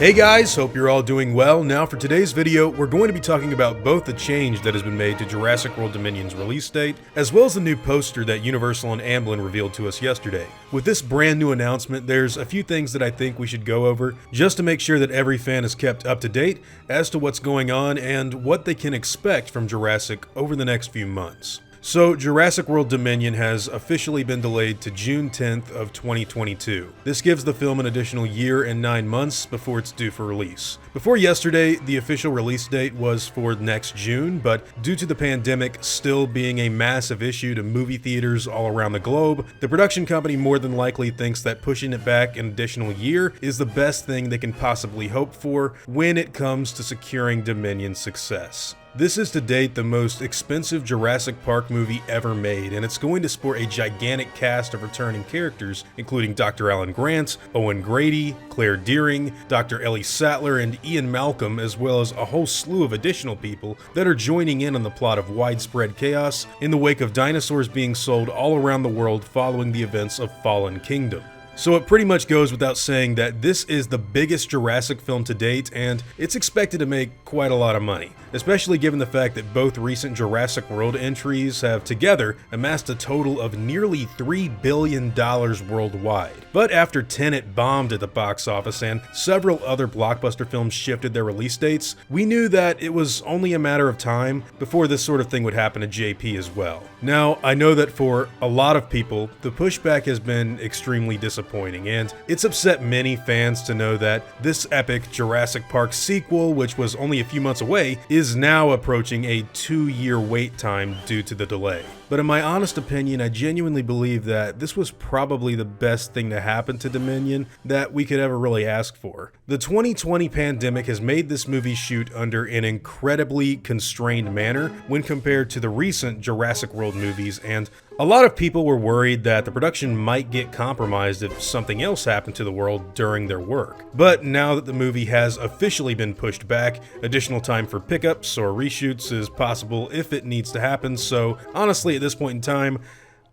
Hey guys, hope you're all doing well. Now for today's video, we're going to be talking about both the change that has been made to Jurassic World Dominion's release date, as well as the new poster that Universal and Amblin revealed to us yesterday. With this brand new announcement, there's a few things that I think we should go over, just to make sure that every fan is kept up to date as to what's going on and what they can expect from Jurassic over the next few months. So, Jurassic World Dominion has officially been delayed to June 10th of 2022. This gives the film an additional year and 9 months before it's due for release. Before yesterday, the official release date was for next June, but due to the pandemic still being a massive issue to movie theaters all around the globe, the production company more than likely thinks that pushing it back an additional year is the best thing they can possibly hope for when it comes to securing Dominion's success. This is to date the most expensive Jurassic Park movie ever made, and it's going to sport a gigantic cast of returning characters, including Dr. Alan Grant, Owen Grady, Claire Dearing, Dr. Ellie Sattler, and Ian Malcolm, as well as a whole slew of additional people that are joining in on the plot of widespread chaos in the wake of dinosaurs being sold all around the world following the events of Fallen Kingdom. So it pretty much goes without saying that this is the biggest Jurassic film to date, and it's expected to make quite a lot of money, especially given the fact that both recent Jurassic World entries have together amassed a total of nearly $3 billion worldwide. But after Tenet bombed at the box office and several other blockbuster films shifted their release dates, we knew that it was only a matter of time before this sort of thing would happen to JP as well. Now, I know that for a lot of people, the pushback has been extremely disappointing, and it's upset many fans to know that this epic Jurassic Park sequel, which was only a few months away, is now approaching a 2-year wait time due to the delay. But in my honest opinion, I genuinely believe that this was probably the best thing to happen to Dominion that we could ever really ask for. The 2020 pandemic has made this movie shoot under an incredibly constrained manner when compared to the recent Jurassic World movies, and a lot of people were worried that the production might get compromised if something else happened to the world during their work. But now that the movie has officially been pushed back, additional time for pickups or reshoots is possible if it needs to happen, so honestly at this point in time,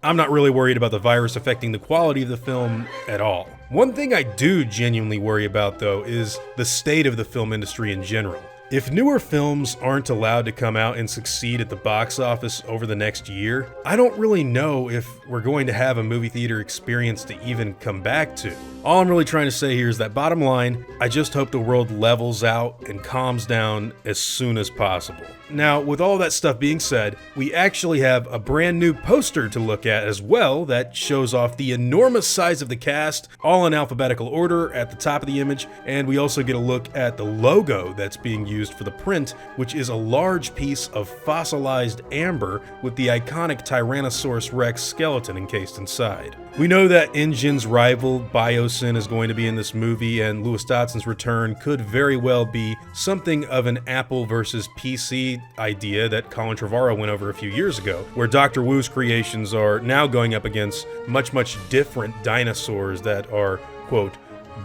I'm not really worried about the virus affecting the quality of the film at all. One thing I do genuinely worry about though is the state of the film industry in general. If newer films aren't allowed to come out and succeed at the box office over the next year, I don't really know if we're going to have a movie theater experience to even come back to. All I'm really trying to say here is that bottom line, I just hope the world levels out and calms down as soon as possible. Now, with all that stuff being said, we actually have a brand new poster to look at as well that shows off the enormous size of the cast, all in alphabetical order at the top of the image, and we also get a look at the logo that's being used for the print, which is a large piece of fossilized amber with the iconic Tyrannosaurus Rex skeleton encased inside. We know that InGen's rival, Biosyn, is going to be in this movie, and Louis Dotson's return could very well be something of an Apple versus PC idea that Colin Trevorrow went over a few years ago, where Dr. Wu's creations are now going up against much different dinosaurs that are, quote,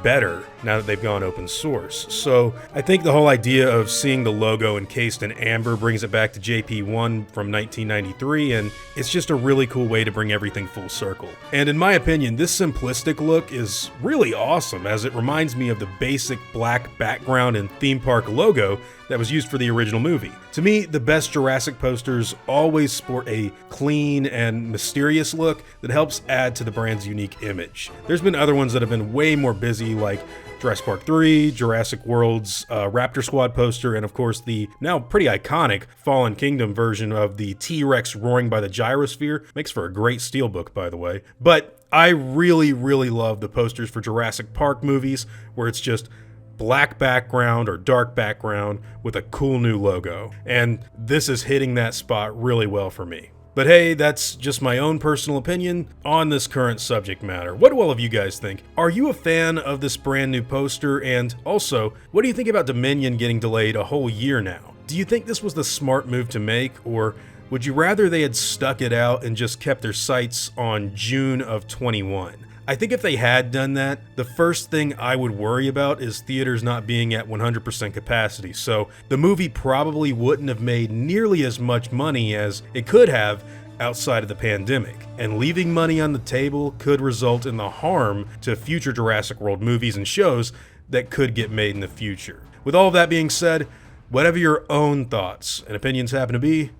better now that they've gone open source. So I think the whole idea of seeing the logo encased in amber brings it back to JP1 from 1993, and it's just a really cool way to bring everything full circle. And in my opinion, this simplistic look is really awesome, as it reminds me of the basic black background and theme park logo that was used for the original movie. To me, the best Jurassic posters always sport a clean and mysterious look that helps add to the brand's unique image. There's been other ones that have been way more busy, like Jurassic Park 3, Jurassic World's Raptor Squad poster, and of course the now pretty iconic Fallen Kingdom version of the T-Rex roaring by the gyrosphere. Makes for a great steelbook, by the way. But I really love the posters for Jurassic Park movies, where it's just black background or dark background with a cool new logo. And this is hitting that spot really well for me. But hey, that's just my own personal opinion on this current subject matter. What do all of you guys think? Are you a fan of this brand new poster? And also, what do you think about Dominion getting delayed a whole year now? Do you think this was the smart move to make, or would you rather they had stuck it out and just kept their sights on June of 21? I think if they had done that, the first thing I would worry about is theaters not being at 100% capacity, so the movie probably wouldn't have made nearly as much money as it could have outside of the pandemic, and leaving money on the table could result in the harm to future Jurassic World movies and shows that could get made in the future. With all of that being said, whatever your own thoughts and opinions happen to be,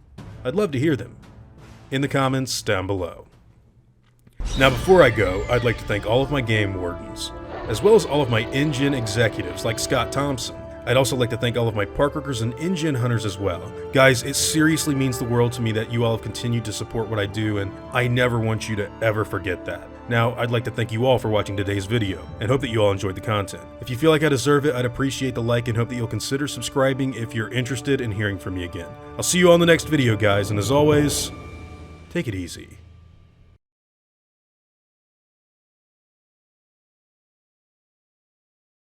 I'd love to hear them in the comments down below. Now before I go, I'd like to thank all of my game wardens, as well as all of my InGen executives like Scott Thompson. I'd also like to thank all of my park workers and InGen hunters as well. Guys, it seriously means the world to me that you all have continued to support what I do, and I never want you to ever forget that. Now, I'd like to thank you all for watching today's video, and hope that you all enjoyed the content. If you feel like I deserve it, I'd appreciate the like and hope that you'll consider subscribing if you're interested in hearing from me again. I'll see you all in the next video, guys, and as always, take it easy.